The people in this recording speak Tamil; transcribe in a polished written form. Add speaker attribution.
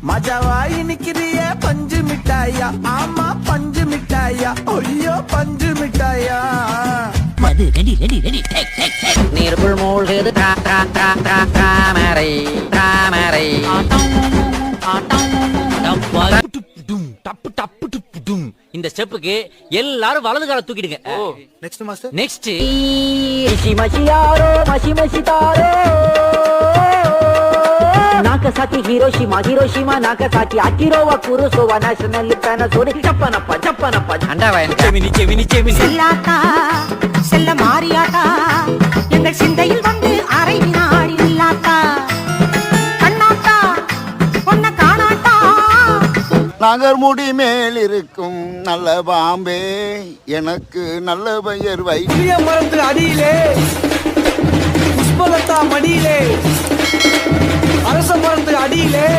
Speaker 1: மஜாவாய் நிக்கிறிய பஞ்சு மிட்டாயா, ஆமா பஞ்சு மிட்டாயா, ஐயோ பஞ்சு மிட்டாயா.
Speaker 2: Madhu ready ready ready take take take.
Speaker 3: நீருக்குள் மூழ்குது தாமரை தாமரை. இந்த ஸ்டெப்புக்கு எல்லாரும் வலது கால தூக்கிடுங்க.
Speaker 1: Next master.
Speaker 3: நெக்ஸ்ட் மசி மசி தாரோ நாகசாக்கி ஹிரோஷிமா ஹிரோஷிமா நாகசாக்கி அக்கிரோவா குருசோவா நேஷனல் பேனசோடி ஜப்பனப்பா ஜப்பனப்பா. அண்டாவா செமினி செமினி செமினி.
Speaker 4: செல்லாத்தா செல்ல மாறியாட்டா எங்கள் சிந்தையில் வந்து அரை வினாடி இல்லாத்தா கண்ணாத்தா பொண்ண காணாட்டா.
Speaker 5: நகர்முடி மேல் இருக்கும் நல்ல பாம்பே, எனக்கு நல்ல பெயர் வை.
Speaker 1: மரத்து அடியிலே புஷ்பலதா மடியிலே அரச மரத்து அடியிலே